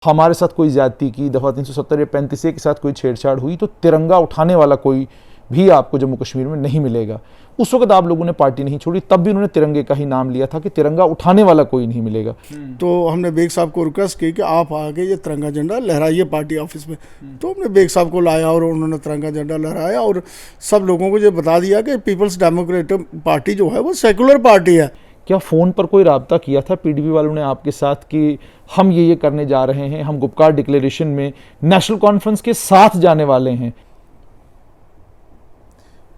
हमारे साथ कोई ज्यादती की, दफ़ा 370 या 35 के साथ कोई छेड़छाड़ हुई तो तिरंगा उठाने वाला कोई भी आपको जम्मू कश्मीर में नहीं मिलेगा। उस वक्त आप लोगों ने पार्टी नहीं छोड़ी, तब भी उन्होंने तिरंगे का ही नाम लिया था कि तिरंगा उठाने वाला कोई नहीं मिलेगा। तो हमने बेग साहब को रिक्वेस्ट की कि आप आके ये तिरंगा झंडा लहराइए पार्टी ऑफिस में। तो हमने बेग साहब को लाया और उन्होंने तिरंगा झंडा लहराया और सब लोगों को ये बता दिया कि पीपल्स डेमोक्रेटिक पार्टी जो है वो सेकुलर पार्टी है। क्या फ़ोन पर कोई राब्ता किया था पीडीपी वालों ने आपके साथ कि हम ये करने जा रहे हैं, हम गुपकार डिक्लेरेशन में नेशनल कॉन्फ्रेंस के साथ जाने वाले हैं?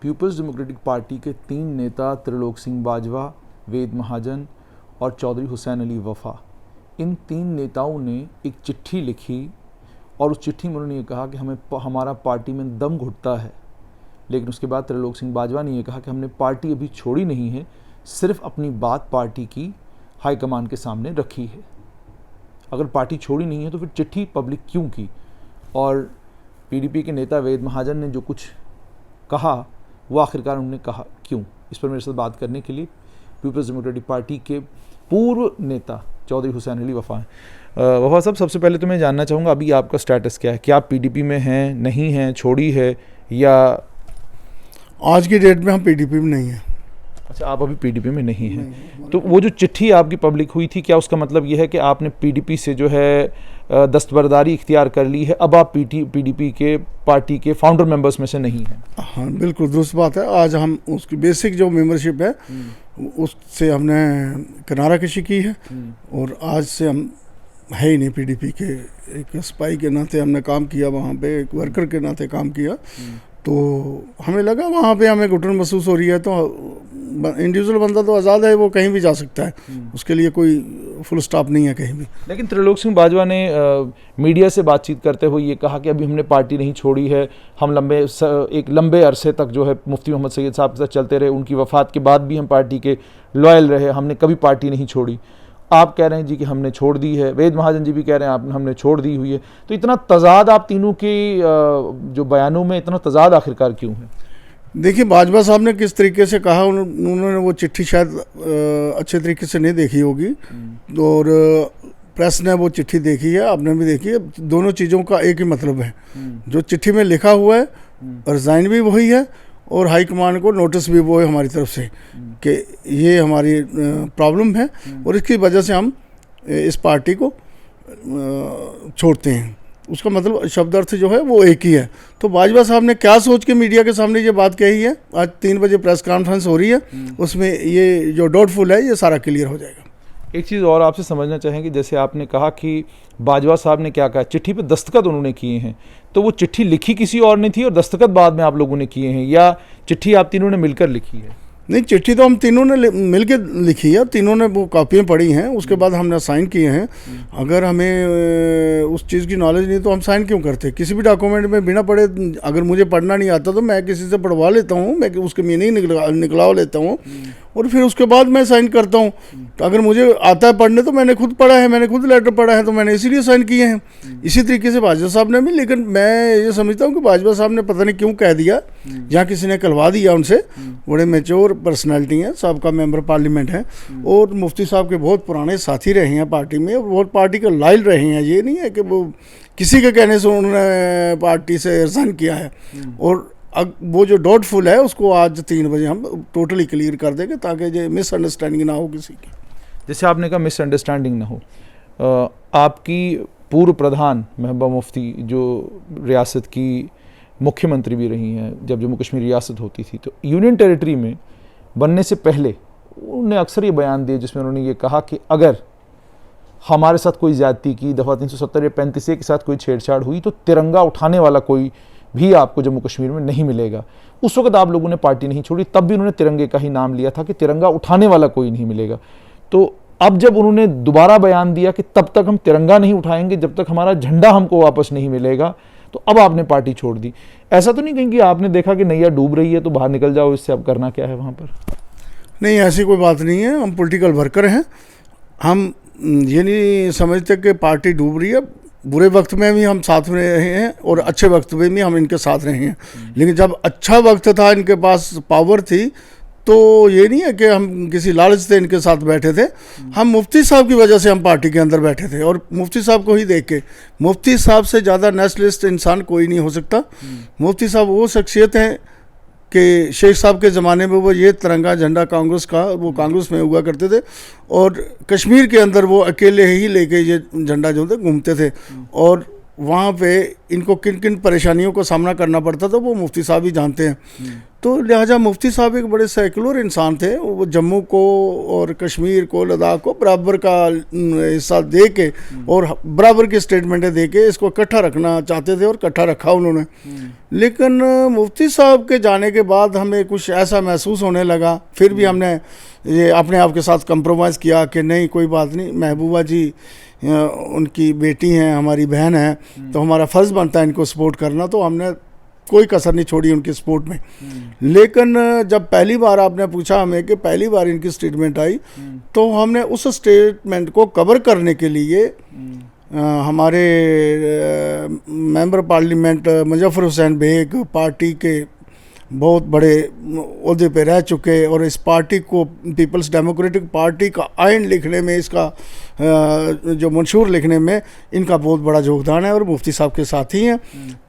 पीपल्स डेमोक्रेटिक पार्टी के 3 नेता त्रिलोक सिंह बाजवा, वेद महाजन और चौधरी हुसैन अली वफा, इन 3 नेताओं ने एक चिट्ठी लिखी और उस चिट्ठी में उन्होंने ये कहा कि हमारा पार्टी में दम घुटता है। लेकिन उसके बाद त्रिलोक सिंह बाजवा ने यह कहा कि हमने पार्टी अभी छोड़ी नहीं है, सिर्फ अपनी बात पार्टी की हाईकमान के सामने रखी है। अगर पार्टी छोड़ी नहीं है तो फिर चिट्ठी पब्लिक क्यों की? और पीडीपी के नेता वेद महाजन ने जो कुछ कहा वो आखिरकार उन्होंने कहा क्यों? इस पर मेरे साथ बात करने के लिए पीपल्स डेमोक्रेटिक पार्टी के पूर्व नेता चौधरी हुसैन अली वफा हैं। वफा साहब, सबसे पहले तो मैं जानना चाहूँगा अभी आपका स्टेटस क्या है? क्या आप पीडीपी में हैं, नहीं हैं, छोड़ी है या? आज की डेट में हम पीडीपी में नहीं हैं। अच्छा, आप अभी पीडीपी में नहीं हैं। तो वो जो चिट्ठी आपकी पब्लिक हुई थी, क्या उसका मतलब ये है कि आपने पीडीपी से जो है दस्तबरदारी इख्तियार कर ली है, अब आप पीडीपी के पार्टी के फाउंडर मेंबर्स में से नहीं हैं? हाँ, बिल्कुल दुरुस्त बात है। आज हम उसकी बेसिक जो मेंबरशिप है उससे हमने किनारा कशी की है और आज से हम है ही नहीं पीडीपी के। एक सिपाही के नाते हमने काम किया वहाँ पे, एक वर्कर के नाते काम किया। तो हमें लगा वहाँ पे हमें घुटन महसूस हो रही है, तो इंडिविजुअल बंदा तो आज़ाद है, वो कहीं भी जा सकता है, उसके लिए कोई फुल स्टॉप नहीं है कहीं भी। लेकिन त्रिलोक सिंह बाजवा ने मीडिया से बातचीत करते हुए ये कहा कि अभी हमने पार्टी नहीं छोड़ी है, हम एक लंबे अरसे तक जो है मुफ्ती मोहम्मद सैयद साहब के साथ चलते रहे, उनकी वफ़ात के बाद भी हम पार्टी के लॉयल रहे, हमने कभी पार्टी नहीं छोड़ी। आप कह रहे हैं जी कि हमने छोड़ दी है, वेद महाजन जी भी कह रहे हैं हमने छोड़ दी हुई है। तो इतना तजाद आप तीनों के जो बयानों में इतना तजाद आखिरकार क्यों है? देखिए, बाजवा साहब ने किस तरीके से कहा, उन्होंने वो चिट्ठी शायद अच्छे तरीके से नहीं देखी होगी और प्रेस ने वो चिट्ठी देखी है, आपने भी देखी है। दोनों चीज़ों का एक ही मतलब है। जो चिट्ठी में लिखा हुआ है रिज़ाइन भी वही है और हाईकमान को नोटिस भी वो है हमारी तरफ से कि ये हमारी प्रॉब्लम है और इसकी वजह से हम इस पार्टी को छोड़ते हैं। उसका मतलब शब्द अर्थ जो है वो एक ही है। तो बाजवा साहब ने क्या सोच के मीडिया के सामने ये बात कही है, आज 3 बजे प्रेस कॉन्फ्रेंस हो रही है, उसमें ये जो डाउटफुल है ये सारा क्लियर हो जाएगा। एक चीज़ और आपसे समझना चाहेंगे, जैसे आपने कहा कि बाजवा साहब ने क्या कहा, चिट्ठी पे दस्तखत उन्होंने किए हैं, तो वो चिट्ठी लिखी किसी और ने थी और दस्तखत बाद में आप लोगों ने किए हैं, या चिट्ठी आप तीनों ने मिलकर लिखी है? नहीं, चिट्ठी तो हम तीनों ने मिलके लिखी है, तीनों ने वो कॉपियाँ पढ़ी हैं, उसके बाद हमने साइन किए हैं। अगर हमें उस चीज़ की नॉलेज नहीं तो हम साइन क्यों करते? किसी भी डॉक्यूमेंट में बिना पढ़े, अगर मुझे पढ़ना नहीं आता तो मैं किसी से पढ़वा लेता हूँ, मैं उसके मीनिंग निकलवा लेता हूँ और फिर उसके बाद मैं साइन करता हूँ। तो अगर मुझे आता है पढ़ने तो मैंने खुद पढ़ा है, मैंने खुद लेटर पढ़ा है, तो मैंने इसीलिए साइन किए हैं। इसी तरीके से बाजवा साहब ने भी, लेकिन मैं ये समझता हूँ कि बाजवा साहब ने पता नहीं क्यों कह दिया, जहाँ किसी ने कहलवा दिया उनसे। बड़े मैच्योर पर्सनैलिटी हैं, सबका मेंबर पार्लियामेंट हैं और मुफ्ती साहब के बहुत पुराने साथी रहे हैं पार्टी में, बहुत पार्टी के लायल रहे हैं। ये नहीं है कि वो किसी के कहने से उन्होंने पार्टी से रिजाइन किया है। और वो जो डाउटफुल है उसको आज 3 बजे हम टोटली क्लियर कर देंगे ताकि ये मिसअंडरस्टैंडिंग ना हो किसी की। जैसे आपने कहा मिसअंडरस्टैंडिंग ना हो, आपकी पूर्व प्रधान महबूबा मुफ्ती जो रियासत की मुख्यमंत्री भी रही हैं जब जम्मू कश्मीर रियासत होती थी, तो यूनियन टेरिटरी में बनने से पहले उन्होंने अक्सर ये बयान दिए जिसमें उन्होंने ये कहा कि अगर हमारे साथ कोई ज्यादती की, दफ़ा 370 या 35 के साथ कोई छेड़छाड़ हुई तो तिरंगा उठाने वाला कोई भी आपको जम्मू कश्मीर में नहीं मिलेगा। उस वक्त आप लोगों ने पार्टी नहीं छोड़ी, तब भी उन्होंने तिरंगे का ही नाम लिया था कि तिरंगा उठाने वाला कोई नहीं मिलेगा। तो अब जब उन्होंने दोबारा बयान दिया कि तब तक हम तिरंगा नहीं उठाएंगे जब तक हमारा झंडा हमको वापस नहीं मिलेगा, तो अब आपने पार्टी छोड़ दी। ऐसा तो नहीं कहीं कि आपने देखा कि नैया डूब रही है तो बाहर निकल जाओ, इससे अब करना क्या है वहाँ पर? नहीं, ऐसी कोई बात नहीं है। हम पॉलिटिकल वर्कर हैं, हम ये नहीं समझते कि पार्टी डूब रही है। बुरे वक्त में भी हम साथ में रहे हैं और अच्छे वक्त में भी हम इनके साथ रहे हैं। लेकिन जब अच्छा वक्त था, इनके पास पावर थी, तो ये नहीं है कि हम किसी लालच से इनके साथ बैठे थे, हम मुफ्ती साहब की वजह से हम पार्टी के अंदर बैठे थे और मुफ्ती साहब को ही देख के। मुफ्ती साहब से ज़्यादा नेशनलिस्ट इंसान कोई नहीं हो सकता। मुफ्ती साहब वो शख्सियत हैं कि शेख साहब के ज़माने में वो ये तिरंगा झंडा कांग्रेस का, वो कांग्रेस में हुआ करते थे और कश्मीर के अंदर वो अकेले ही लेके ये झंडा जो थे घूमते थे और वहाँ पे इनको किन किन परेशानियों का सामना करना पड़ता था वो मुफ्ती साहब ही जानते हैं। तो लिहाजा मुफ्ती साहब एक बड़े सेकुलर इंसान थे। वो जम्मू को और कश्मीर को, लद्दाख को बराबर का हिस्सा दे के और बराबर की स्टेटमेंटें दे के इसको इकट्ठा रखना चाहते थे और इकट्ठा रखा उन्होंने। लेकिन मुफ्ती साहब के जाने के बाद हमें कुछ ऐसा महसूस होने लगा, फिर भी हमने ये अपने आप के साथ कंप्रोमाइज़ किया कि नहीं कोई बात नहीं, महबूबा जी उनकी बेटी हैं, हमारी बहन है, तो हमारा फ़र्ज़ बनता है इनको सपोर्ट करना। तो हमने कोई कसर नहीं छोड़ी उनकी सपोर्ट में। लेकिन जब पहली बार आपने पूछा हमें कि पहली बार इनकी स्टेटमेंट आई, तो हमने उस स्टेटमेंट को कवर करने के लिए हमारे member parliament Muzaffar Hussain Beg, party के बहुत बड़े ओहदे पे रह चुके और इस पार्टी को पीपल्स डेमोक्रेटिक पार्टी का आइन लिखने में, इसका जो मंशूर लिखने में इनका बहुत बड़ा योगदान है और मुफ्ती साहब के साथ ही हैं।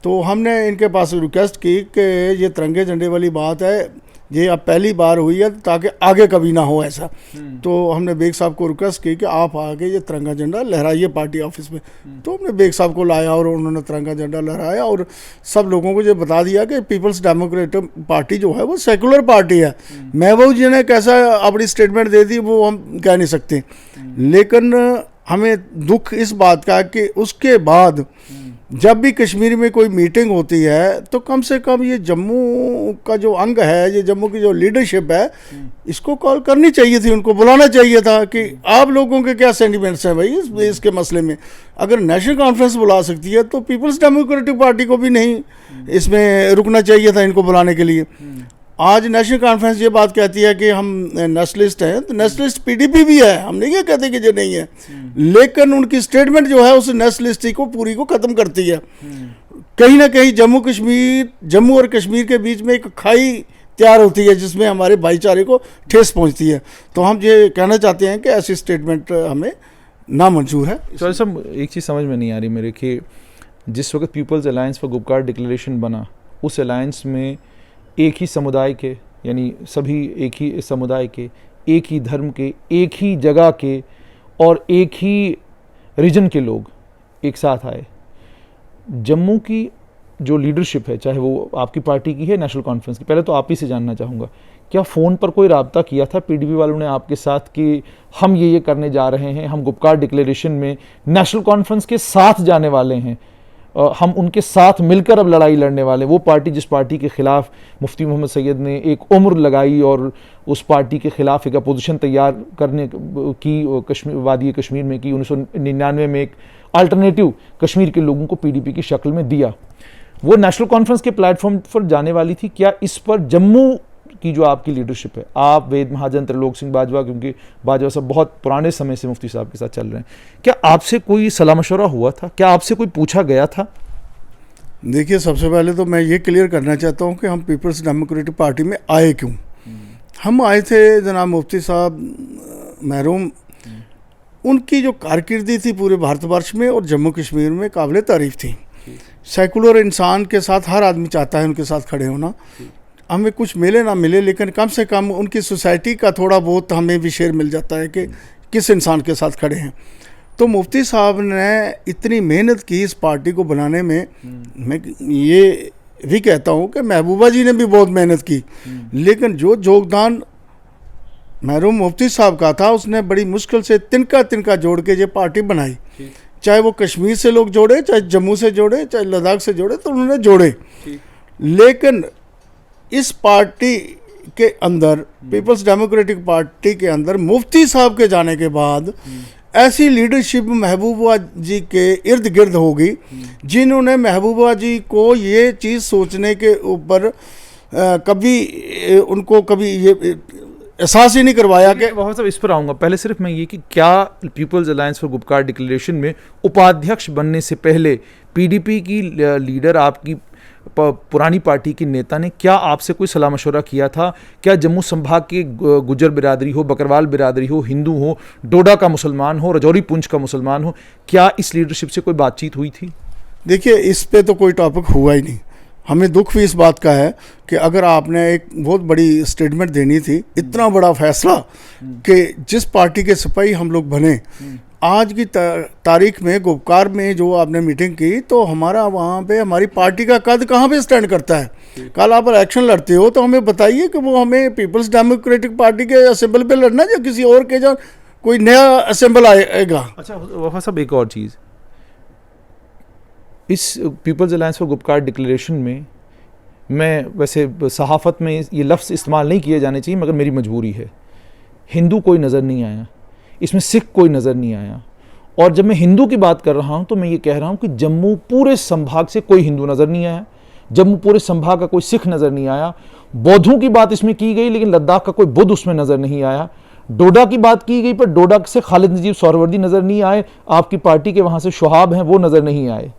तो हमने इनके पास रिक्वेस्ट की कि ये तिरंगे झंडे वाली बात है, ये अब पहली बार हुई है ताकि आगे कभी ना हो ऐसा। तो हमने बेग साहब को रिक्वेस्ट की कि आप आगे ये तिरंगा झंडा लहराइए पार्टी ऑफिस में। तो हमने बेग साहब को लाया और उन्होंने तिरंगा झंडा लहराया और सब लोगों को ये बता दिया कि पीपल्स डेमोक्रेटिक पार्टी जो है वो सेकुलर पार्टी है। महबूब जी ने कैसा अपनी स्टेटमेंट दे दी वो हम कह नहीं सकते, लेकिन हमें दुख इस बात का कि उसके बाद जब भी कश्मीर में कोई मीटिंग होती है तो कम से कम ये जम्मू का जो अंग है, ये जम्मू की जो लीडरशिप है, इसको कॉल करनी चाहिए थी, उनको बुलाना चाहिए था कि आप लोगों के क्या सेंटिमेंट्स हैं भाई इसके मसले में। अगर नेशनल कॉन्फ्रेंस बुला सकती है तो पीपल्स डेमोक्रेटिक पार्टी को भी नहीं इसमें रुकना चाहिए था इनको बुलाने के लिए। आज नेशनल कॉन्फ्रेंस ये बात कहती है कि हम नेशनलिस्ट हैं, तो नेशनलिस्ट पीडीपी भी है, हम नहीं ये कहते कि ये नहीं है, लेकिन उनकी स्टेटमेंट जो है उस नेशनलिस्टी को पूरी को ख़त्म करती है। कहीं ना कहीं जम्मू और कश्मीर के बीच में एक खाई तैयार होती है जिसमें हमारे भाईचारे को ठेस पहुंचती है। तो हम ये कहना चाहते हैं कि ऐसी स्टेटमेंट हमें नामंजूर है। तो सब एक चीज़ समझ में नहीं आ रही मेरे कि जिस वक्त People's Alliance for Gupkar Declaration बना, उस अलायंस में एक ही समुदाय के, यानी सभी एक ही समुदाय के, एक ही धर्म के, एक ही जगह के और एक ही रीजन के लोग एक साथ आए। जम्मू की जो लीडरशिप है, चाहे वो आपकी पार्टी की है, नेशनल कॉन्फ्रेंस की, पहले तो आप ही से जानना चाहूँगा, क्या फ़ोन पर कोई राब्ता किया था पीडीपी वालों ने आपके साथ कि हम ये करने जा रहे हैं, हम गुपकार डिक्लेरेशन में नेशनल कॉन्फ्रेंस के साथ जाने वाले हैं, हम उनके साथ मिलकर अब लड़ाई लड़ने वाले? वो पार्टी जिस पार्टी के ख़िलाफ़ मुफ्ती मोहम्मद सैयद ने एक उम्र लगाई और उस पार्टी के ख़िलाफ़ एक अपोजिशन तैयार करने की कश्मीर, वादी कश्मीर में की, 1999 में एक अल्टरनेटिव कश्मीर के लोगों को पीडीपी की शक्ल में दिया, वो नेशनल कॉन्फ्रेंस के प्लेटफॉर्म पर जाने वाली थी। क्या इस पर जम्मू की जो आपकी लीडरशिप है, आप, वेद महाजन, त्रिलोक सिंह बाजवा, क्योंकि बाजवा साहब बहुत पुराने समय से मुफ्ती साहब के साथ चल रहे हैं, क्या आपसे कोई सलाह मशवरा हुआ था? क्या आपसे कोई पूछा गया था? देखिए, सबसे पहले तो मैं ये क्लियर करना चाहता हूँ कि हम पीपल्स डेमोक्रेटिक पार्टी में आए क्यों। हम आए थे जनाब मुफ्ती साहब मरहूम, उनकी जो कारकिर्दी थी पूरे भारतवर्ष में और जम्मू कश्मीर में काबिल तारीफ थी। सेकुलर इंसान के साथ हर आदमी चाहता है उनके साथ खड़े होना। हमें कुछ मिले ना मिले, लेकिन कम से कम उनकी सोसाइटी का थोड़ा बहुत हमें भी शेयर मिल जाता है कि किस इंसान के साथ खड़े हैं। तो मुफ्ती साहब ने इतनी मेहनत की इस पार्टी को बनाने में। मैं ये भी कहता हूँ कि महबूबा जी ने भी बहुत मेहनत की, लेकिन जो योगदान मरहूम मुफ्ती साहब का था, उसने बड़ी मुश्किल से तिनका जोड़ के ये पार्टी बनाई। चाहे वो कश्मीर से लोग जोड़े, चाहे जम्मू से जोड़े, चाहे लद्दाख से जोड़े, तो उन्होंने जोड़े। लेकिन इस पार्टी के अंदर, पीपल्स डेमोक्रेटिक पार्टी के अंदर, मुफ्ती साहब के जाने के बाद ऐसी लीडरशिप महबूबा जी के इर्द गिर्द होगी जिन्होंने महबूबा जी को ये चीज़ सोचने के ऊपर कभी उनको कभी ये एहसास ही नहीं करवाया कि बहुत सब इस पर आऊँगा। पहले सिर्फ मैं ये कि क्या People's Alliance for Gupkar Declaration में उपाध्यक्ष बनने से पहले पीडीपी की लीडर आपकी पुरानी पार्टी के नेता ने क्या आपसे कोई सलाह मशवरा किया था? क्या जम्मू संभाग के गुज्जर बिरादरी हो, बकरवाल बिरादरी हो, हिंदू हो, डोडा का मुसलमान हो, रजौरी पुंछ का मुसलमान हो, क्या इस लीडरशिप से कोई बातचीत हुई थी? देखिए, इस पे तो कोई टॉपिक हुआ ही नहीं। हमें दुख भी इस बात का है कि अगर आपने एक बहुत बड़ी स्टेटमेंट देनी थी, इतना बड़ा फैसला कि जिस पार्टी के सिपाही हम लोग बने, आज की तारीख में गुपकार में जो आपने मीटिंग की, तो हमारा वहाँ पे हमारी पार्टी का कद कहाँ पे स्टैंड करता है? कल आप इलेक्शन लड़ते हो तो हमें बताइए कि वो हमें पीपल्स डेमोक्रेटिक पार्टी के असेंबल पे लड़ना या किसी और के जो कोई नया असेंबल आएगा। अच्छा वफा साहब, एक और चीज़, इस People's Alliance for Gupkar Declaration में मैं वैसे सहाफ़त में ये लफ्ज़ इस्तेमाल नहीं किए जाने चाहिए, मगर मेरी मजबूरी है, हिंदू कोई नज़र नहीं आया, इसमें सिख कोई नज़र नहीं आया। और जब मैं हिंदू की बात कर रहा हूँ तो मैं ये कह रहा हूँ कि जम्मू पूरे संभाग से कोई हिंदू नज़र नहीं आया, जम्मू पूरे संभाग का कोई सिख नज़र नहीं आया। बौद्धों की बात इसमें की गई लेकिन लद्दाख का कोई बुद्ध उसमें नज़र नहीं आया। डोडा की बात की गई पर डोडा से खालिद नजीब सोहरावर्दी नज़र नहीं आए, आपकी पार्टी के वहाँ से शोहाब हैं वो नज़र नहीं आए।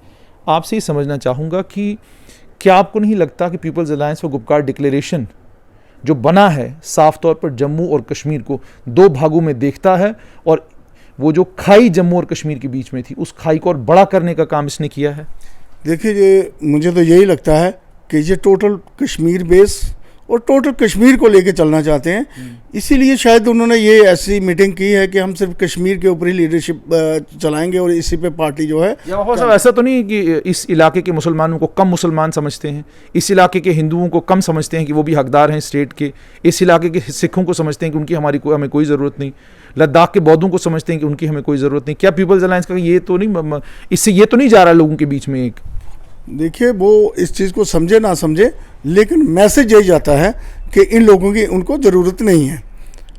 आपसे ये समझना चाहूँगा कि क्या आपको नहीं लगता कि People's Alliance for Gupkar Declaration जो बना है साफ तौर पर जम्मू और कश्मीर को दो भागों में देखता है, और वो जो खाई जम्मू और कश्मीर के बीच में थी उस खाई को और बड़ा करने का काम इसने किया है? देखिए, ये मुझे तो यही लगता है कि ये टोटल कश्मीर बेस और टोटल कश्मीर को लेके चलना चाहते हैं। इसीलिए शायद उन्होंने ये ऐसी मीटिंग की है कि हम सिर्फ कश्मीर के ऊपर ही लीडरशिप चलाएंगे और इसी पे पार्टी जो है। साहब, ऐसा तो नहीं कि इस इलाके के मुसलमानों को कम मुसलमान समझते हैं, इस इलाके के हिंदुओं को कम समझते हैं कि वो भी हकदार हैं स्टेट के, इस इलाके के सिखों को समझते हैं कि उनकी हमें कोई ज़रूरत नहीं, लद्दाख के बौद्धों को समझते हैं कि उनकी हमें कोई ज़रूरत नहीं? क्या पीपल्स अलायंस का ये तो नहीं, इससे ये तो नहीं जा रहा लोगों के बीच में एक? देखिए, वो इस चीज़ को समझे ना समझे, लेकिन मैसेज यही जाता है कि इन लोगों की उनको ज़रूरत नहीं है।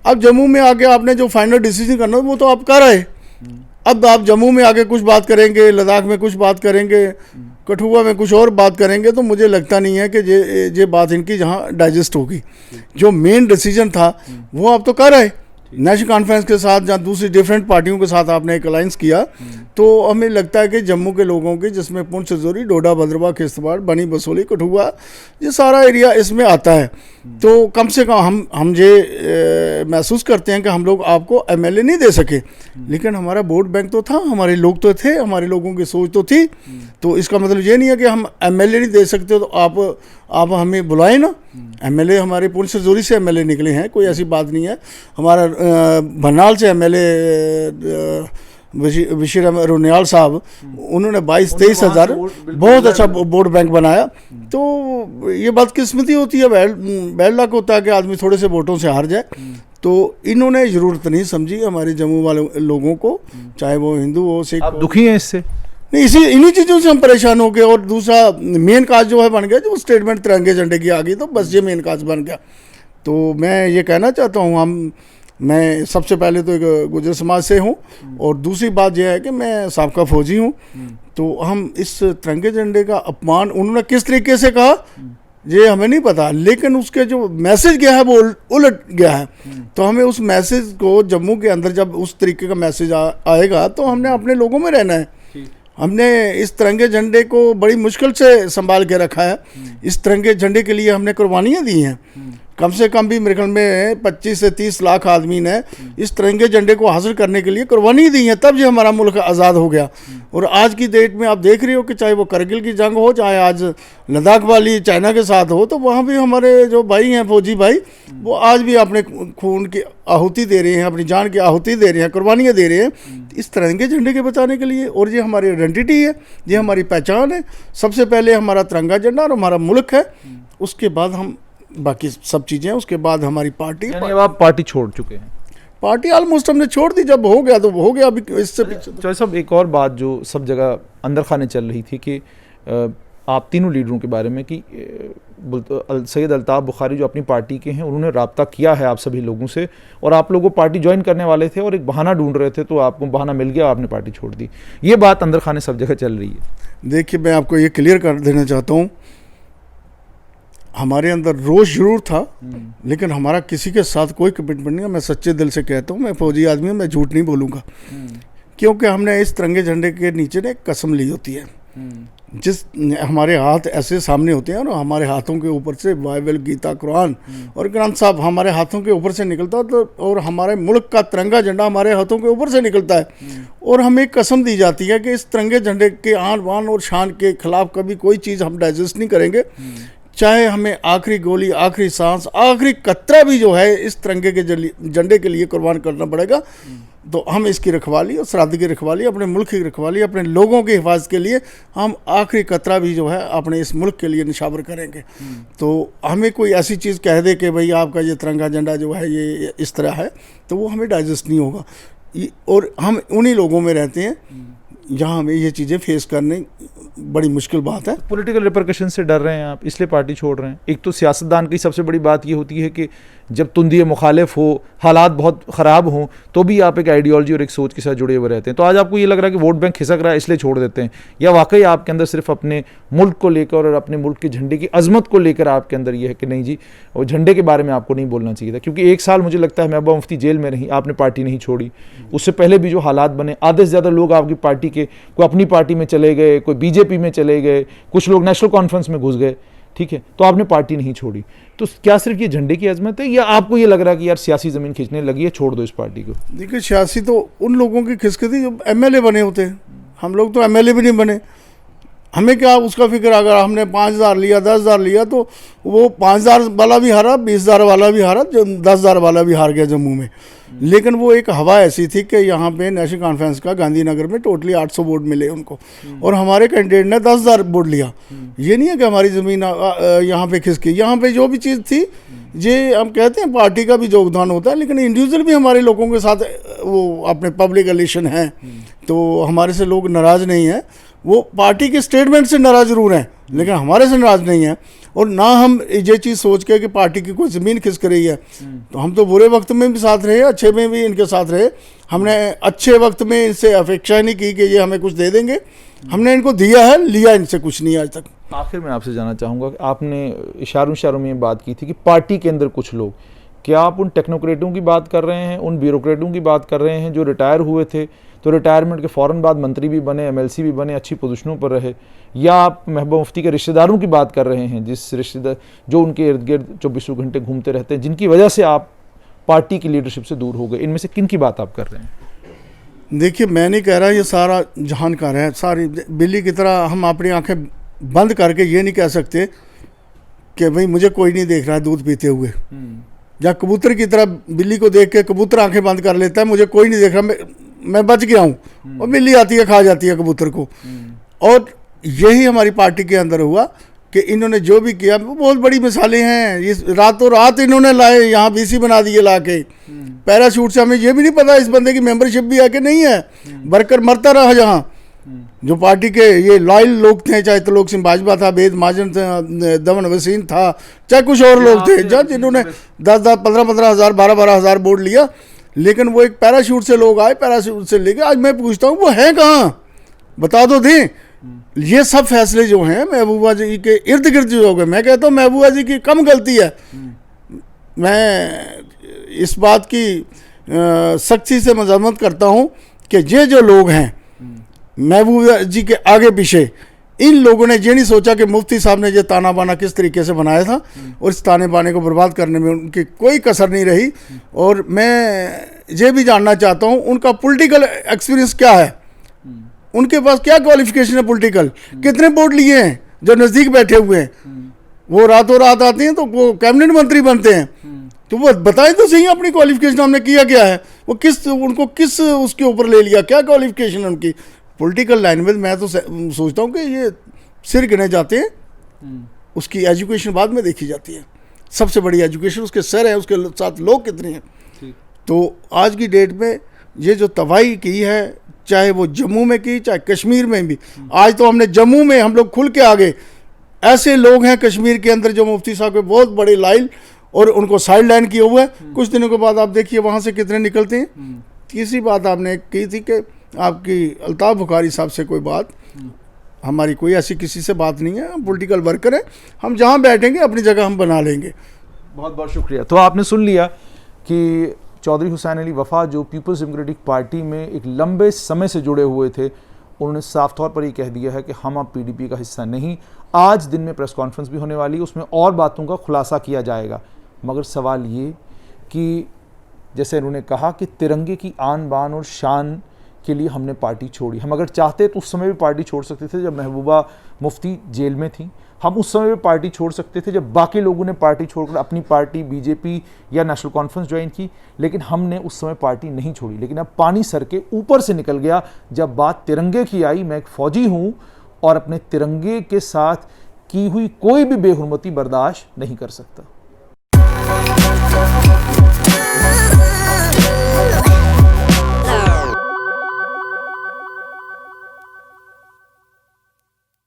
अब जम्मू में आके आपने जो फाइनल डिसीजन करना वो तो आप कर रहे। अब आप जम्मू में आके कुछ बात करेंगे, लद्दाख में कुछ बात करेंगे, कठुआ में कुछ और बात करेंगे, तो मुझे लगता नहीं है कि ये बात इनकी जहाँ डाइजेस्ट होगी। जो मेन डिसीजन था वो आप तो कर रहे। नेशनल कॉन्फ्रेंस के साथ या दूसरी डिफरेंट पार्टियों के साथ आपने एक अलायंस किया, तो हमें लगता है कि जम्मू के लोगों की, जिसमें पुंछ, रजौरी, डोडा, भद्रवाह, किश्तवाड़, बनी बसोली, कठुआ, ये सारा एरिया इसमें आता है। तो कम से कम हम ये महसूस करते हैं कि हम लोग आपको एमएलए नहीं दे सके, लेकिन हमारा वोट बैंक तो था, हमारे लोग तो थे, हमारे लोगों की सोच तो थी। तो इसका मतलब ये नहीं है कि हम एमएलए नहीं दे सकते, तो आप हमें बुलाएं ना। एमएलए हमारे पुंछ, रजौरी से एमएलए निकले हैं, कोई ऐसी बात नहीं है। हमारा भरनाल से एमएलए बशीर अहमद रोनियाल साहब, उन्होंने 22-23 हज़ार बहुत अच्छा वोट बैंक बनाया। तो ये बदकिस्मती होती है, बैड लक होता है कि आदमी थोड़े से वोटों से हार जाए। तो इन्होंने ज़रूरत नहीं समझी हमारे जम्मू वाले लोगों को, चाहे वो हिंदू हो, सिख हो। दुखी हैं इससे? नहीं, इन्हीं चीज़ों से हम परेशान हो गए। और दूसरा मेन काज जो है बन गया, जो स्टेटमेंट तिरंगे झंडे की आ गई, तो बस ये मेन काज बन गया। तो मैं ये कहना चाहता हूँ, मैं सबसे पहले तो एक गुजर समाज से हूँ, और दूसरी बात यह है कि मैं साबका फौजी हूँ। तो हम इस तिरंगे झंडे का अपमान उन्होंने किस तरीके से कहा ये हमें नहीं पता, लेकिन उसके जो मैसेज गया है वो उलट गया है। तो हमें उस मैसेज को जम्मू के अंदर जब उस तरीके का मैसेज आएगा तो हमने अपने लोगों में रहना है। हमने इस तिरंगे झंडे को बड़ी मुश्किल से संभाल के रखा है। इस तिरंगे झंडे के लिए हमने कुर्बानियाँ दी हैं। कम से कम भी मेरे ख्याल में 25 से 30 लाख आदमी ने इस तिरंगे झंडे को हासिल करने के लिए कुर्बानी दी है, तब ये हमारा मुल्क आज़ाद हो गया। और आज की डेट में आप देख रहे हो कि चाहे वो करगिल की जंग हो, चाहे आज लद्दाख वाली चाइना के साथ हो, तो वहाँ भी हमारे जो भाई हैं, फौजी भाई, वो आज भी अपने खून की आहुति दे रहे हैं, अपनी जान की आहुति दे रहे हैं, कुर्बानियाँ दे रहे हैं इस तिरंगे झंडे के बचाने के लिए। और ये हमारी आइडेंटिटी है, ये हमारी पहचान है। सबसे पहले हमारा तिरंगा झंडा और हमारा मुल्क है, उसके बाद हम बाकी सब चीज़ें, उसके बाद हमारी पार्टी। अब आप पार्टी छोड़ चुके हैं? पार्टी ऑलमोस्ट हमने छोड़ दी, जब हो गया तो हो गया। अभी इससे चौधरी साहब, एक और बात जो सब जगह अंदर खाने चल रही थी कि आप तीनों लीडरों के बारे में कि सैयद अल्ताफ़ बुखारी जो अपनी पार्टी के हैं, उन्होंने राब्ता किया है आप सभी लोगों से, और आप लोगों पार्टी ज्वाइन करने वाले थे और एक बहाना ढूंढ रहे थे, तो आपको बहाना मिल गया, आपने पार्टी छोड़ दी। ये बात अंदर खाने सब जगह चल रही है। देखिए, मैं आपको ये क्लियर कर देना चाहता हूँ, हमारे अंदर रोष जरूर था, लेकिन हमारा किसी के साथ कोई कमिटमेंट नहीं है। मैं सच्चे दिल से कहता हूँ, मैं फौजी आदमी हूँ, मैं झूठ नहीं बोलूँगा, क्योंकि हमने इस तिरंगे झंडे के नीचे ने एक कसम ली होती है। जिस हमारे हाथ ऐसे सामने होते हैं और हमारे हाथों के ऊपर से बाइबल, गीता, कुरान और ग्रंथ साहब हमारे हाथों के ऊपर से निकलता है, तो और हमारे मुल्क का तिरंगा झंडा हमारे हाथों के ऊपर से निकलता है और हमें एक कसम दी जाती है कि इस तिरंगे झंडे के आन बान और शान के खिलाफ कभी कोई चीज़ हम डाइजेस्ट नहीं करेंगे, चाहे हमें आखिरी गोली, आखिरी सांस, आखिरी कतरा भी जो है इस तिरंगे के झंडे के लिए कुर्बान करना पड़ेगा। तो हम इसकी रखवाली और सरहद की रखवाली, अपने मुल्क की रखवाली, अपने लोगों की हिफाजत के लिए हम आखिरी कतरा भी जो है अपने इस मुल्क के लिए निशावर करेंगे। तो हमें कोई ऐसी चीज़ कह दे कि भाई आपका ये तिरंगा झंडा जो है ये इस तरह है, तो वो हमें डाइजेस्ट नहीं होगा। और हम उन्हीं लोगों में रहते हैं जहाँ हमें ये चीज़ें फेस करने बड़ी मुश्किल बात है। पॉलिटिकल रिपरकशन से डर रहे हैं आप, इसलिए पार्टी छोड़ रहे हैं। एक तो सियासतदान की सबसे बड़ी बात ये होती है कि जब तुंदिए मुखालिफ हो, हालात बहुत ख़राब हों, तो भी आप एक आइडियोलॉजी और एक सोच के साथ जुड़े हुए रहते हैं। तो आज आपको ये लग रहा है कि वोट बैंक खिसक रहा है इसलिए छोड़ देते हैं, या वाकई आपके अंदर सिर्फ अपने मुल्क को लेकर और अपने मुल्क के झंडे की अजमत को लेकर आपके अंदर ये है कि नहीं जी, और झंडे के बारे में आपको नहीं बोलना चाहिए था? क्योंकि एक साल मुझे लगता है महबूबा मुफ्ती जेल में रही, आपने पार्टी नहीं छोड़ी। उससे पहले भी जो हालात बने, आधे से ज़्यादा लोग आपकी पार्टी के, कोई अपनी पार्टी में चले गए, कोई बीजेपी में चले गए, कुछ लोग नेशनल कॉन्फ्रेंस में घुस गए, ठीक है, तो आपने पार्टी नहीं छोड़ी। तो क्या सिर्फ ये झंडे की अजमत है, या आपको ये लग रहा है कि यार सियासी ज़मीन खींचने लगी है, छोड़ दो इस पार्टी को? देखिए, सियासी तो उन लोगों की खिसकती जो एमएलए बने होते हैं, हम लोग तो एमएलए भी नहीं बने। हमें क्या उसका फिक्र, अगर हमने 5,000 लिया, 10,000 लिया, तो वो 5,000 वाला भी हारा, 20,000 वाला भी हारा, 10,000 वाला भी हार गया जम्मू में। लेकिन वो एक हवा ऐसी थी कि यहाँ पे नेशनल कॉन्फ्रेंस का गांधीनगर में टोटली 800 वोट मिले उनको, और हमारे कैंडिडेट ने 10,000 वोट लिया। ये नहीं है कि हमारी ज़मीन यहाँ पे खिसकी। यहाँ पे जो भी चीज़ थी, ये हम कहते हैं पार्टी का भी योगदान होता है, लेकिन इंडिविजुअल भी हमारे लोगों के साथ वो अपने पब्लिक रिलेशन हैं, तो हमारे से लोग नाराज़ नहीं हैं। वो पार्टी के स्टेटमेंट से नाराज़ जरूर हैं, लेकिन हमारे से नाराज़ नहीं है। और ना हम ये चीज़ सोच के कि पार्टी की कोई ज़मीन खिसक रही है। तो हम तो बुरे वक्त में भी साथ रहे, अच्छे में भी इनके साथ रहे। हमने अच्छे वक्त में इनसे अपेक्षा नहीं की कि ये हमें कुछ दे देंगे, हमने इनको दिया है, लिया इनसे कुछ नहीं आज तक। आखिर में आपसे जानना चाहूँगा कि आपने इशारों में ये बात की थी कि पार्टी के अंदर कुछ लोग, क्या आप उन टेक्नोक्रेटों की बात कर रहे हैं, उन ब्यूरोक्रेटों की बात कर रहे हैं जो रिटायर हुए थे, तो रिटायरमेंट के फ़ौरन बाद मंत्री भी बने, एमएलसी भी बने, अच्छी पोजीशनों पर रहे, या आप महबूबा मुफ्ती के रिश्तेदारों की बात कर रहे हैं, जिस रिश्तेदार जो उनके इर्द गिर्द 24 घंटे घूमते रहते हैं, जिनकी वजह से आप पार्टी की लीडरशिप से दूर हो गए? इनमें से किन की बात आप कर रहे हैं? देखिए, मैं नहीं कह रहा ये सारा जानकार है, सारी बिल्ली की तरह हम अपनी आंखें बंद करके ये नहीं कह सकते कि भाई मुझे कोई नहीं देख रहा है दूध पीते हुए, या कबूतर की तरह बिल्ली को देख के कबूतर आंखें बंद कर लेता है, मुझे कोई नहीं देख रहा, मैं बच गया हूँ, और बिल्ली आती है खा जाती है कबूतर को। और यही हमारी पार्टी के अंदर हुआ कि इन्होंने जो भी किया, वो बहुत बड़ी मिसालें हैं। ये रातों रात इन्होंने लाए, यहाँ बीसी बना दिए ला के पैराशूट से। हमें ये भी नहीं पता इस बंदे की मेंबरशिप भी है कि नहीं है, वर्कर मरता रहा जहाँ। जो पार्टी के ये लॉयल लोग थे, चाहे त्रिलोक सिंह बाजवा था, वेद महाजन था, दमन वसीम था, चाहे कुछ और लोग थे, जब जिन्होंने 10-10, 15-15 हज़ार, 12-12 हज़ार वोट लिया, लेकिन वो एक पैराशूट से लोग आए, पैराशूट से लेके आज मैं पूछता हूँ वो है कहाँ, बता दो दें। ये सब फैसले जो हैं महबूबा जी के इर्द गिर्द जो हो गए, मैं कहता हूँ महबूबा जी की कम गलती है। मैं इस बात की सख्ती से मजम्मत करता हूँ कि ये जो लोग हैं महबूबा जी के आगे पीछे, इन लोगों ने ये नहीं सोचा कि मुफ्ती साहब ने ये ताना बाना किस तरीके से बनाया था, और इस ताने बाने को बर्बाद करने में उनकी कोई कसर नहीं रही। और मैं ये भी जानना चाहता हूँ उनका पॉलिटिकल एक्सपीरियंस क्या है, उनके पास क्या क्वालिफिकेशन है पॉलिटिकल, कितने बोर्ड लिए हैं जो नज़दीक बैठे हुए हैं। वो रातों रात आते हैं तो वो कैबिनेट मंत्री बनते हैं, तो वो बताएं तो सही अपनी क्वालिफिकेशन, हमने किया क्या है, वो उनको किस उसके ऊपर ले लिया, क्या क्वालिफिकेशन है उनकी पॉलिटिकल लाइन में। मैं तो सोचता हूँ कि ये सिर गिने जाते हैं, उसकी एजुकेशन बाद में देखी जाती है। सबसे बड़ी एजुकेशन उसके सर है, उसके साथ लोग कितने हैं। तो आज की डेट में ये जो तबाही की है, चाहे वो जम्मू में की, चाहे कश्मीर में भी। आज तो हमने जम्मू में हम लोग खुल के आ गए। ऐसे लोग हैं कश्मीर के अंदर जो मुफ्ती साहब के बहुत बड़े लाइल, और उनको साइड लाइन किए हुए हैं। कुछ दिनों के बाद आप देखिए वहाँ से कितने निकलते हैं। तीसरी बात आपने की थी कि आपकी अल्ताफ़ बुखारी साहब से कोई बात, हमारी कोई ऐसी किसी से बात नहीं है, हम पॉलिटिकल वर्कर हैं, हम जहाँ बैठेंगे अपनी जगह हम बना लेंगे। बहुत बहुत शुक्रिया। तो आपने सुन लिया कि चौधरी हुसैन अली वफ़ा जो पीपल्स डेमोक्रेटिक पार्टी में एक लंबे समय से जुड़े हुए थे, उन्होंने साफ तौर पर ये कह दिया है कि हम अब पीडीपी का हिस्सा नहीं। आज दिन में प्रेस कॉन्फ्रेंस भी होने वाली है, उसमें और बातों का खुलासा किया जाएगा। मगर सवाल ये कि जैसे उन्होंने कहा कि तिरंगे की आन बान और शान के लिए हमने पार्टी छोड़ी। हम अगर चाहते तो उस समय भी पार्टी छोड़ सकते थे जब महबूबा मुफ्ती जेल में थी, हम उस समय भी पार्टी छोड़ सकते थे जब बाकी लोगों ने पार्टी छोड़कर अपनी पार्टी बीजेपी या नेशनल कॉन्फ्रेंस ज्वाइन की, लेकिन हमने उस समय पार्टी नहीं छोड़ी। लेकिन अब पानी सर के ऊपर से निकल गया जब बात तिरंगे की आई। मैं एक फौजी हूँ और अपने तिरंगे के साथ की हुई कोई भी बेहुरमती बर्दाश्त नहीं कर सकता।